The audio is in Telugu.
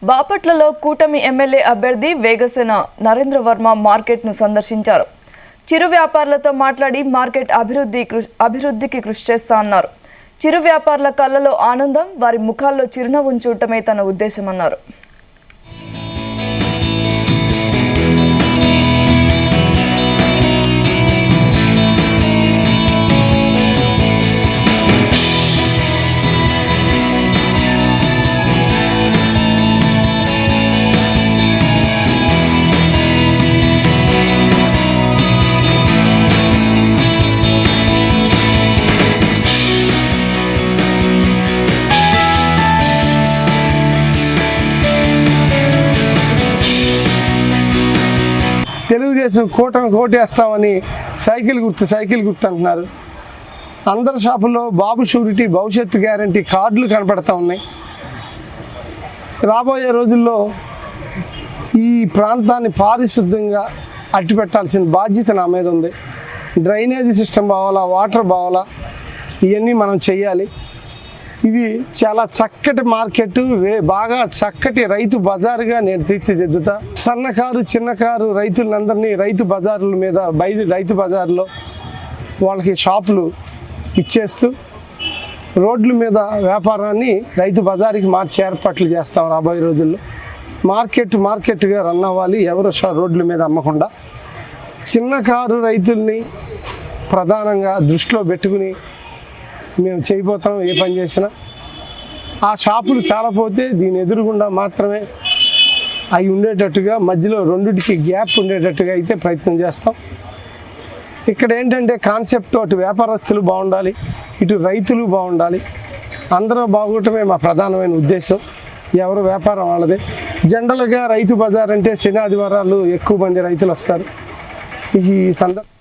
బాపట్లలో కూటమి ఎమ్మెల్యే అభ్యర్థి వేగసేన నరేంద్ర వర్మ మార్కెట్ను సందర్శించారు. చిరు వ్యాపారులతో మాట్లాడి మార్కెట్ అభివృద్ధికి కృషి చేస్తా అన్నారు. చిరు వ్యాపారుల కళ్ళలో ఆనందం, వారి ముఖాల్లో చిరునవ్వును చూడటమే తన ఉద్దేశమన్నారు. తెలుగుదేశం కూటమికి ఓటేస్తామని సైకిల్ గుర్తు అంటున్నారు. అందరి షాపుల్లో బాబు షూరిటీ, భవిష్యత్తు గ్యారంటీ కార్డులు కనపడతా ఉన్నాయి. రాబోయే రోజుల్లో ఈ ప్రాంతాన్ని పారిశుద్ధ్యంగా అట్టిపెట్టాల్సిన బాధ్యత నా మీద ఉంది. డ్రైనేజీ సిస్టమ్ బావాలా, వాటర్ బావాలా, ఇవన్నీ మనం చెయ్యాలి. ఇది చాలా చక్కటి మార్కెట్, బాగా చక్కటి రైతు బజారుగా నేను తీర్చిదిద్దుతా. సన్నకారు చిన్నకారు రైతులందరినీ రైతు బజారుల మీద రైతు బజార్లో వాళ్ళకి షాపులు ఇచ్చేస్తూ రోడ్ల మీద వ్యాపారాన్ని రైతు బజారుకి మార్చి ఏర్పాట్లు చేస్తాం. రాబోయే రోజుల్లో మార్కెట్గా రన్ అవ్వాలి. ఎవరు రోడ్ల మీద అమ్మకుండా చిన్నకారు రైతుల్ని ప్రధానంగా దృష్టిలో పెట్టుకుని మేము చేయబోతాం. ఏ పని చేసినా ఆ షాపులు చాలా పోతే దీని ఎదురుగుండా మాత్రమే అవి ఉండేటట్టుగా, మధ్యలో రెండిటికి గ్యాప్ ఉండేటట్టుగా అయితే ప్రయత్నం చేస్తాం. ఇక్కడ ఏంటంటే కాన్సెప్ట్, అటు వ్యాపారస్తులు బాగుండాలి, ఇటు రైతులు బాగుండాలి, అందరూ బాగోవటమే మా ప్రధానమైన ఉద్దేశం. ఎవరు వ్యాపారం వాళ్ళదే. జనరల్గా రైతు బజార్ అంటే శని ఆదివారాలు ఎక్కువ మంది రైతులు వస్తారు. ఈ సందర్భం